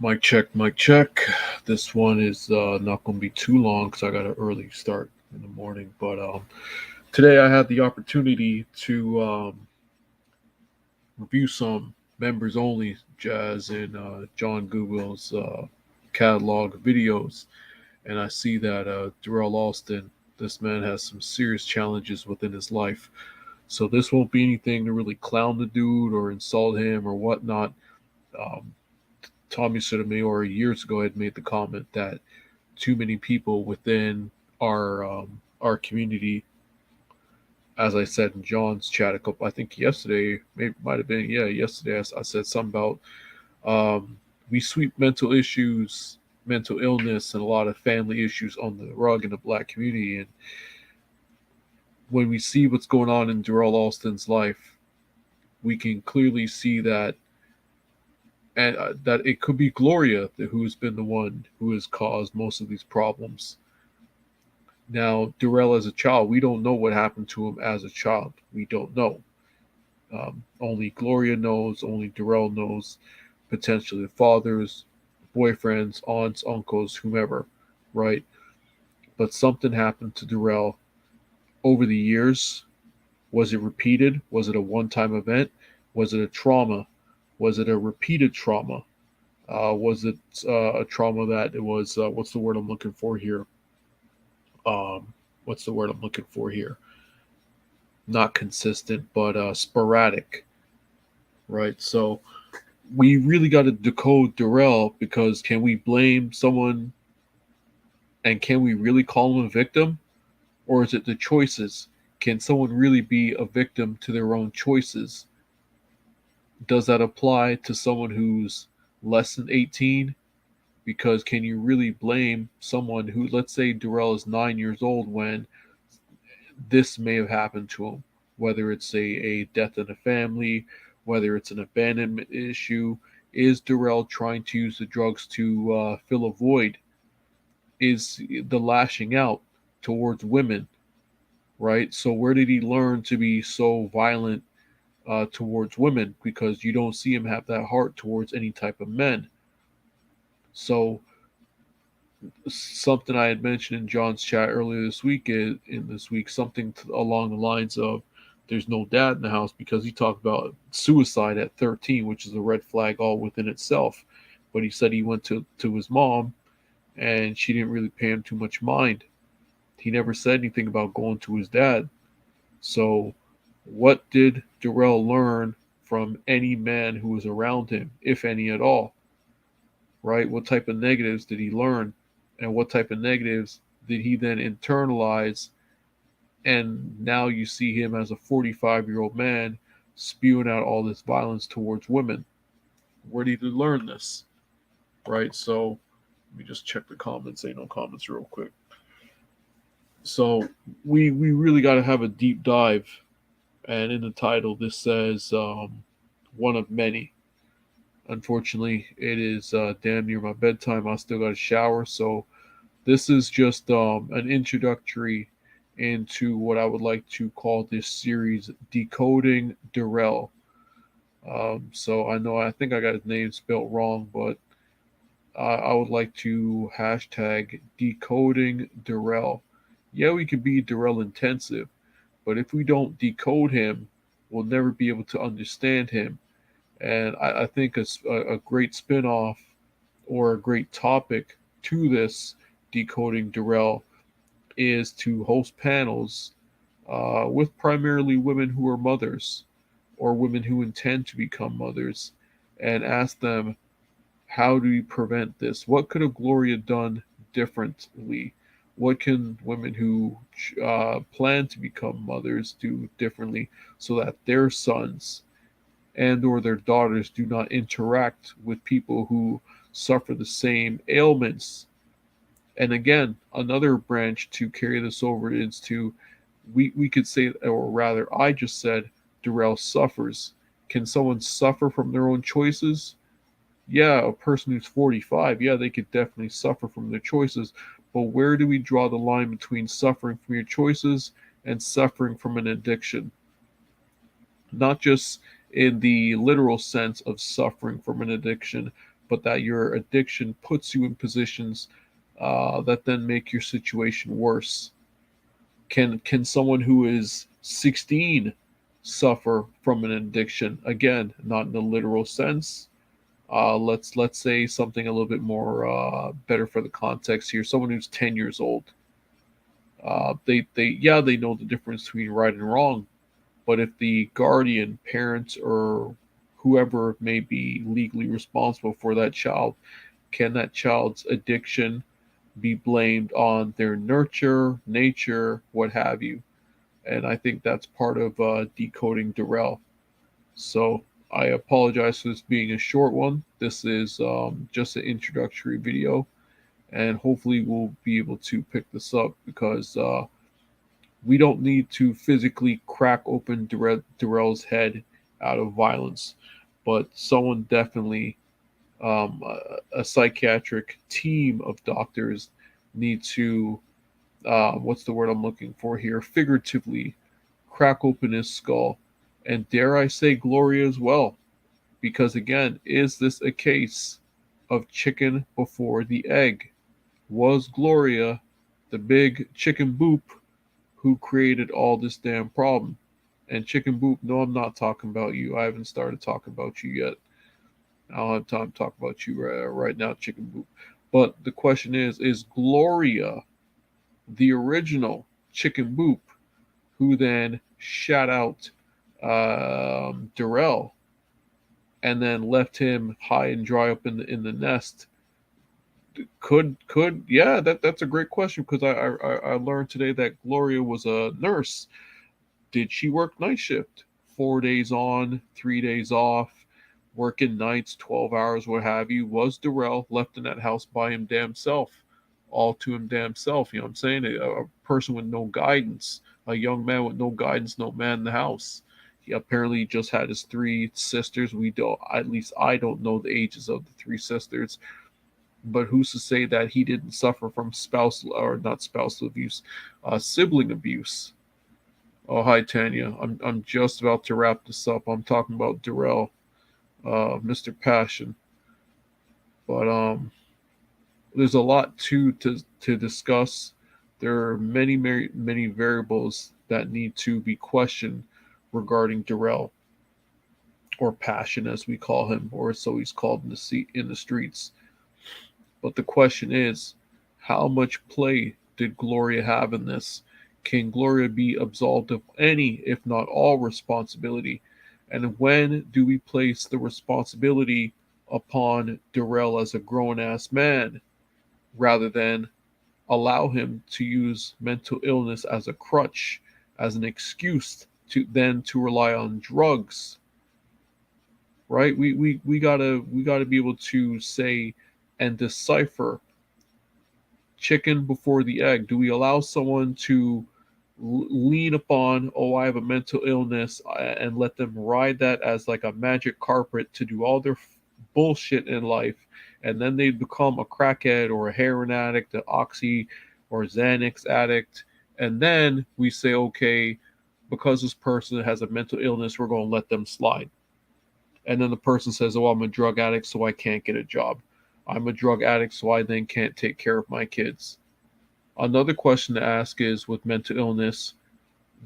Mic check, mic check. This one is not going to be too long because I got an early start in the morning. But today I had the opportunity to review some members only jazz in John Goodwill's catalog of videos. And I see that Darrell Austin, this man has some serious challenges within his life. So this won't be anything to really clown the dude or insult him or whatnot. Um, Tommy Sotomayor years ago had made the comment that too many people within our community, as I said in John's chat a couple, I think yesterday, maybe might have been, yeah, yesterday I said something about we sweep mental issues, mental illness, and a lot of family issues on the rug in the black community. And when we see what's going on in Darrell Austin's life, we can clearly see that and that it could be Gloria who's been the one who has caused most of these problems. Now, Darrell as a child, we don't know what happened to him as a child. We don't know. Only Gloria knows. Only Darrell knows. Potentially fathers, boyfriends, aunts, uncles, whomever, right? But something happened to Darrell over the years. Was it repeated? Was it a one-time event? Was it a trauma? Was it a repeated trauma? Was it a trauma that it was, what's the word I'm looking for here? Um, what's the word I'm looking for here? Not consistent, but sporadic, right? So we really got to decode Darrell because can we blame someone and can we really call him a victim? Or is it the choices? Can someone really be a victim to their own choices? Does that apply to someone who's less than 18? Because can you really blame someone who, let's say Darrell is 9 years old when this may have happened to him, whether it's a death in a family, whether it's an abandonment issue? Is Darrell trying to use the drugs to fill a void? Is the lashing out towards women, right? So where did he learn to be so violent towards women? Because you don't see him have that heart towards any type of men. So something I had mentioned in John's chat earlier this week in this week, something along the lines of there's no dad in the house because he talked about suicide at 13, which is a red flag all within itself. But he said he went to his mom and she didn't really pay him too much mind. He never said anything about going to his dad. So what did Darrell learn from any man who was around him, if any at all? Right? What type of negatives did he learn? And what type of negatives did he then internalize? And now you see him as a 45-year-old man spewing out all this violence towards women. Where did he learn this? Right? So let me just check the comments. Ain't no comments real quick. So we really got to have a deep dive. And in the title, this says one of many. Unfortunately, it is damn near my bedtime. I still got to shower. So this is just an introductory into what I would like to call this series, Decoding Darrell. So I think I got his name spelled wrong, but I would like to hashtag Decoding Darrell. Yeah, we could be Darrell intensive, but if we don't decode him, we'll never be able to understand him. And I think a great spin-off or a great topic to this Decoding Darrell is to host panels with primarily women who are mothers or women who intend to become mothers and ask them, how do we prevent this? What could have Gloria done differently? What can women who plan to become mothers do differently so that their sons and or their daughters do not interact with people who suffer the same ailments? And again, another branch to carry this over is to we could say, or rather I just said Darrell suffers. Can someone suffer from their own choices? Yeah, a person who's 45, yeah, they could definitely suffer from their choices. But where do we draw the line between suffering from your choices and suffering from an addiction? Not just in the literal sense of suffering from an addiction, but that your addiction puts you in positions that then make your situation worse. Can someone who is 16 suffer from an addiction? Again, not in the literal sense. Let's say something a little bit more better for the context here. Someone who's 10 years old. They know the difference between right and wrong, but if the guardian, parents, or whoever may be legally responsible for that child, can that child's addiction be blamed on their nurture, nature, what have you? And I think that's part of decoding Durrell. So I apologize for this being a short one. This is just an introductory video, and hopefully we'll be able to pick this up because we don't need to physically crack open Durrell's head out of violence, but someone definitely, a psychiatric team of doctors need to, what's the word I'm looking for here? Figuratively crack open his skull. And dare I say, Gloria as well. Because again, is this a case of chicken before the egg? Was Gloria the big chicken boop who created all this damn problem? And chicken boop, no, I'm not talking about you. I haven't started talking about you yet. I don't have time to talk about you right now, chicken boop. But the question is Gloria the original chicken boop who then shat out Durrell and then left him high and dry up in the nest? Could yeah, that's a great question because I learned today that Gloria was a nurse. Did she work night shift? 4 days on, 3 days off, working nights, 12 hours, what have you? Was Durrell left in that house by him damn self? All to him damn self, you know what I'm saying? A person with no guidance, a young man with no guidance, no man in the house. He apparently just had his three sisters. We don't, at least I don't know the ages of the three sisters, but who's to say that he didn't suffer from spousal or not spousal abuse, sibling abuse? Oh, hi Tanya. I'm just about to wrap this up. I'm talking about Durrell, Mr. Passion, but there's a lot to discuss. There are many variables that need to be questioned regarding Durrell, or Passion as we call him, or so he's called in the streets. But the question is, how much play did Gloria have in this? Can Gloria be absolved of any, if not all, responsibility? And when do we place the responsibility upon Durrell as a grown ass man rather than allow him to use mental illness as a crutch, as an excuse to rely on drugs? Right? We gotta be able to say and decipher chicken before the egg. Do we allow someone to lean upon, oh, I have a mental illness, and let them ride that as like a magic carpet to do all their bullshit in life, and then they become a crackhead or a heroin addict, an oxy or Xanax addict, and then we say, okay, because this person has a mental illness, we're going to let them slide. And then the person says, oh, I'm a drug addict, so I can't get a job. I'm a drug addict, so I then can't take care of my kids. Another question to ask is, with mental illness,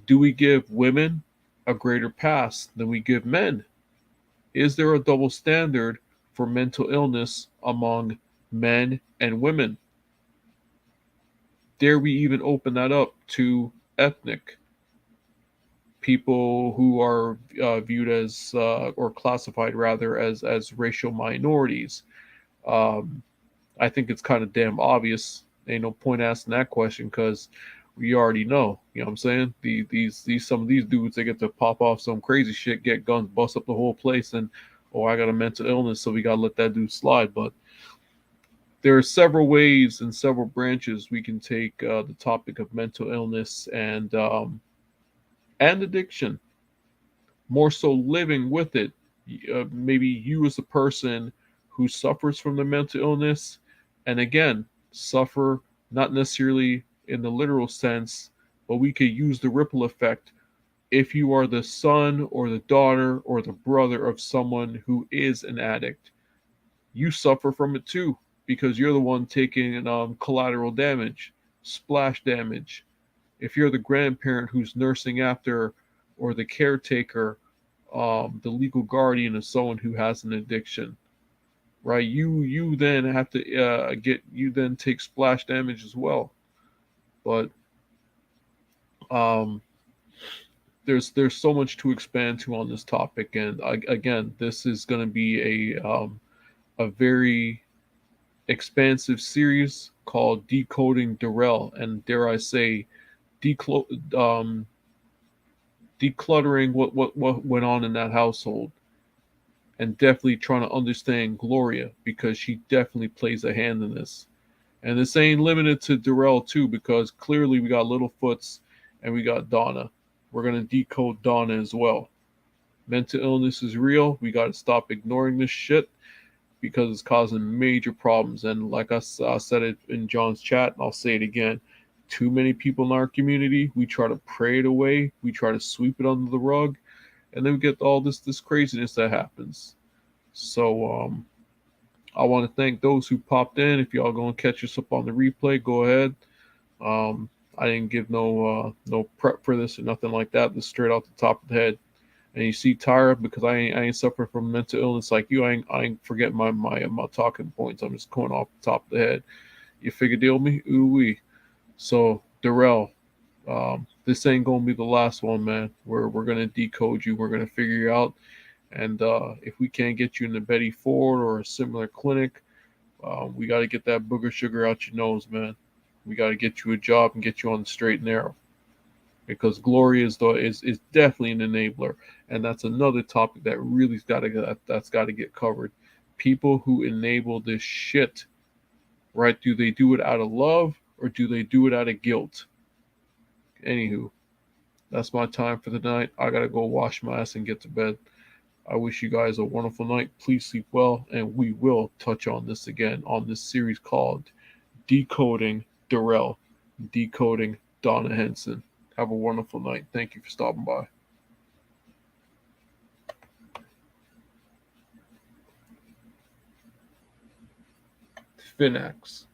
do we give women a greater pass than we give men? Is there a double standard for mental illness among men and women? Dare we even open that up to ethnic people who are viewed as, or classified rather, as racial minorities? Um, I think it's kind of damn obvious. Ain't no point asking that question because we already know. You know what I'm saying? These some of these dudes, they get to pop off some crazy shit, get guns, bust up the whole place, and oh, I got a mental illness, so we gotta let that dude slide. But there are several ways and several branches we can take the topic of mental illness and addiction. More so, living with it. Maybe you as a person who suffers from the mental illness, and again, suffer not necessarily in the literal sense, but we could use the ripple effect. If you are the son or the daughter or the brother of someone who is an addict, you suffer from it too because you're the one taking collateral damage, splash damage. If you're the grandparent who's nursing after, or the caretaker, the legal guardian of someone who has an addiction, right? You then have to you then take splash damage as well. But um, there's so much to expand to on this topic, and again, this is going to be a very expansive series called Decoding Darrell, and dare I say, declo- um, decluttering what went on in that household, and definitely trying to understand Gloria because she definitely plays a hand in this. And this ain't limited to Darrell too, because clearly we got Littlefoots and we got Donna. We're gonna decode Donna as well. Mental illness is real. We got to stop ignoring this shit because it's causing major problems. And like I said it in John's chat, and I'll say it again. Too many people in our community, we try to pray it away, we try to sweep it under the rug, and then we get all this craziness that happens. So I want to thank those who popped in. If y'all gonna catch us up on the replay, go ahead. I didn't give no prep for this or nothing like that. This straight off the top of the head. And you see Tyra, because I ain't suffering from mental illness like you. I ain't forgetting my talking points. I'm just going off the top of the head. You figure deal me? Ooh wee. So Darrell, this ain't gonna be the last one, man. We're gonna decode you. We're gonna figure you out. And if we can't get you in the Betty Ford or a similar clinic, we got to get that booger sugar out your nose, man. We got to get you a job and get you on the straight and narrow. Because Gloria is definitely an enabler, and that's another topic that really's got to that's got to get covered. People who enable this shit, right? Do they do it out of love or do they do it out of guilt? Anywho, that's my time for the night. I gotta go wash my ass and get to bed. I wish you guys a wonderful night. Please sleep well, and we will touch on this again on this series called Decoding Darrell, Decoding Donna Henson. Have a wonderful night. Thank you for stopping by. Finax.